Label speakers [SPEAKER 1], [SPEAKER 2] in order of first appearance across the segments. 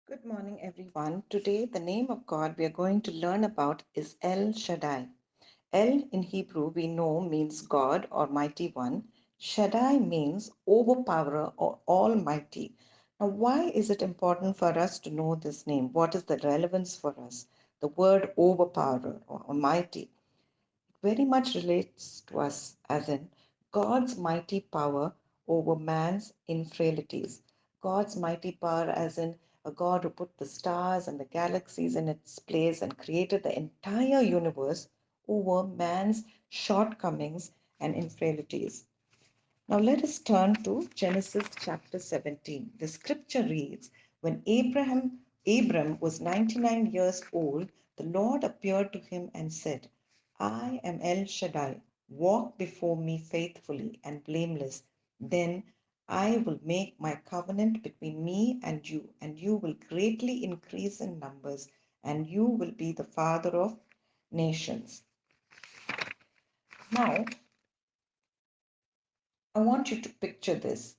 [SPEAKER 1] Good morning, everyone. Today, the name of God we are going to learn about is El Shaddai. El in Hebrew we know means God or mighty one. Shaddai means overpowerer or almighty. Now, why is it important for us to know this name? What is the relevance for us? The word overpowerer or almighty very much relates to us, as in God's mighty power over man's infirmities. God's mighty power, as in a God who put the stars and the galaxies in its place and created the entire universe over man's shortcomings and infirmities. Now let us turn to Genesis chapter 17. The scripture reads, when Abram was 99 years old, the Lord appeared to him and said, I am El Shaddai. Walk before me faithfully and blameless. Then I will make my covenant between me and you will greatly increase in numbers, and you will be the father of nations. Now, I want you to picture this.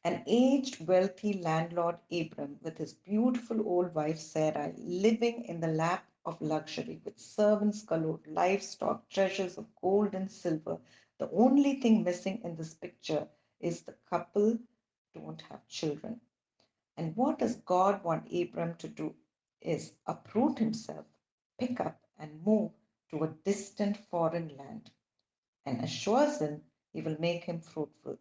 [SPEAKER 1] An aged, wealthy landlord, Abram, with his beautiful old wife, Sarai, living in the lap of luxury with servants galore, livestock, treasures of gold and silver. The only thing missing in this picture is the couple don't have children. And what does God want Abram to do is uproot himself, pick up, and move to a distant foreign land, and assures him he will make him fruitful.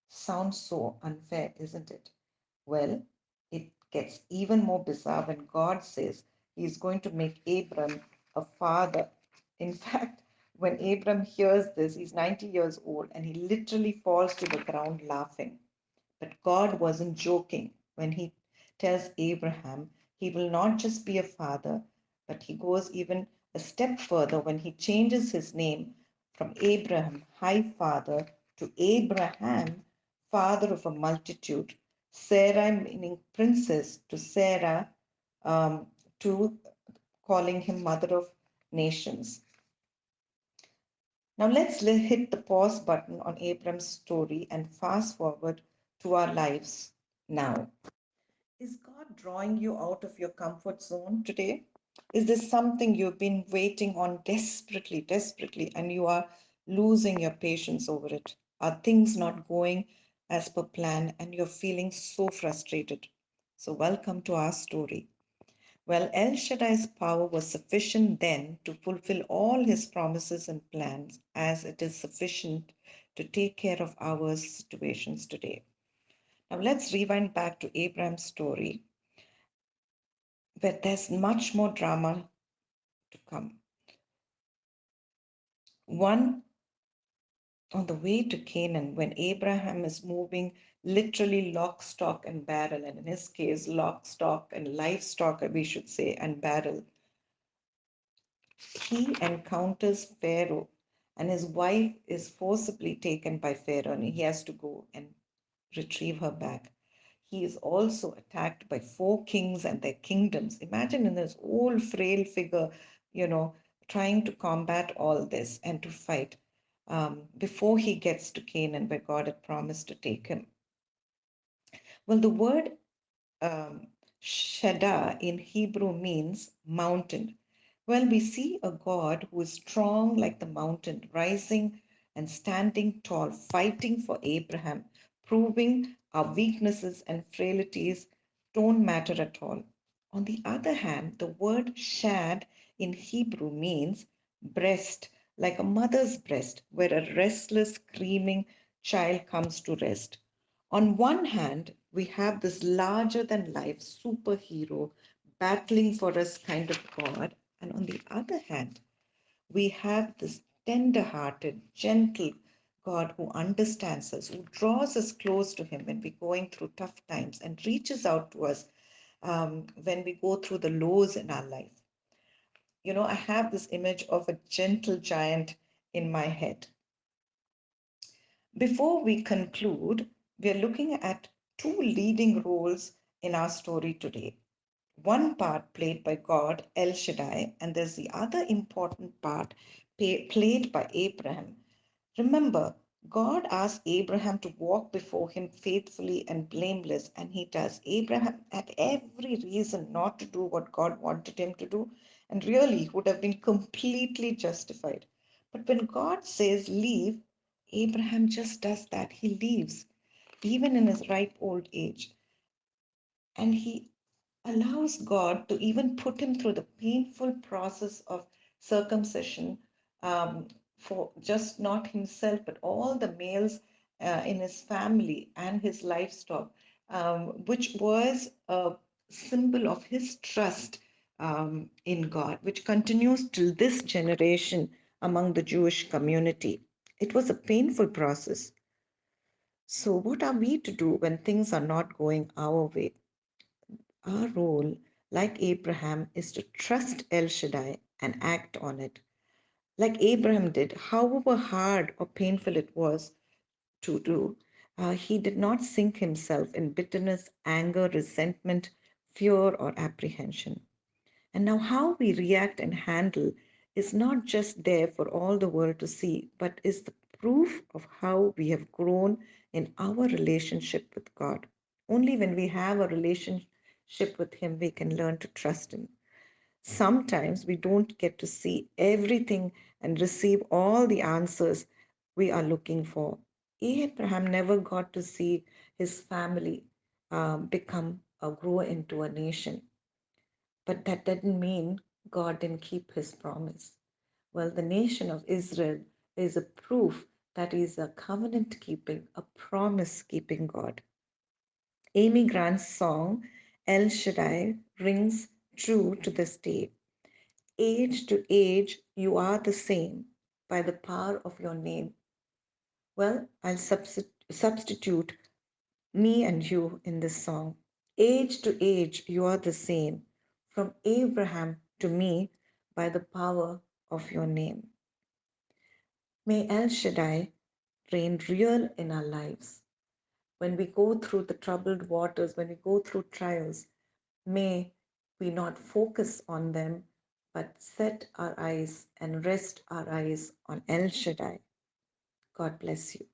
[SPEAKER 1] Sounds so unfair, isn't it? Well, it gets even more bizarre when God says he is going to make Abram a father. In fact, when Abram hears this, he's 90 years old and he literally falls to the ground laughing. But God wasn't joking when he tells Abraham he will not just be a father, but he goes even a step further when he changes his name from Abraham, high father, to Abraham, father of a multitude, Sarah, meaning princess, to Sarah, um, to calling him mother of nations. Now let's hit the pause button on Abram's story and fast forward to our lives now. Is God drawing you out of your comfort zone today? Is this something you've been waiting on desperately, and you are losing your patience over it? Are things not going as per plan and you're feeling so frustrated? So, welcome to our story. Well, El Shaddai's power was sufficient then to fulfill all his promises and plans, as it is sufficient to take care of our situations today. Now, let's rewind back to Abraham's story, where there's much more drama to come. One, on the way to Canaan, when Abraham is moving literally lock, stock, and barrel, and in his case, lock, stock, and livestock, we should say, and barrel, he encounters Pharaoh, and his wife is forcibly taken by Pharaoh, and he has to go and retrieve her back. He is also attacked by four kings and their kingdoms. Imagine in this old, frail figure, you know, trying to combat all this and to fight before he gets to Canaan, where God had promised to take him. Well, the word um, Shaddai in Hebrew means mountain. Well, we see a God who is strong like the mountain, rising and standing tall, fighting for Abraham, proving our weaknesses and frailties don't matter at all. On the other hand, the word shad in Hebrew means breast, like a mother's breast, where a restless, screaming child comes to rest. On one hand, we have this larger than life superhero battling for us kind of God. And on the other hand, we have this tender hearted, gentle God who understands us, who draws us close to Him when we're going through tough times and reaches out to us when we go through the lows in our life. You know, I have this image of a gentle giant in my head. Before we conclude, we are looking at two leading roles in our story today. One part played by God, El Shaddai, and there's the other important part played by Abraham. Remember, God asked Abraham to walk before him faithfully and blameless, and he does. Abraham had every reason not to do what God wanted him to do, and really would have been completely justified. But when God says leave, Abraham just does that. He leaves, even in his ripe old age. And he allows God to even put him through the painful process of circumcision, for just not himself, but all the males in his family and his livestock, which was a symbol of his trust in God, which continues till this generation among the Jewish community. It was a painful process. So, what are we to do when things are not going our way? Our role, like Abraham, is to trust El Shaddai and act on it. Like Abraham did, however hard or painful it was to do, he did not sink himself in bitterness, anger, resentment, fear, or apprehension. And now, how we react and handle is not just there for all the world to see, but is the proof of how we have grown in our relationship with God. Only when we have a relationship with Him, we can learn to trust Him. Sometimes we don't get to see everything and receive all the answers we are looking for. Abraham never got to see his family become or grow into a nation. But that didn't mean God didn't keep his promise. Well, the nation of Israel is a proof that he is a covenant keeping, a promise keeping God. Amy Grant's song, El Shaddai, rings true to this day. Age to age, you are the same by the power of your name. Well, I'll substitute me and you in this song. Age to age, you are the same, from Abraham to me, by the power of your name. May El Shaddai reign real in our lives. When we go through the troubled waters, when we go through trials, may we not focus on them, but set our eyes and rest our eyes on El Shaddai. God bless you.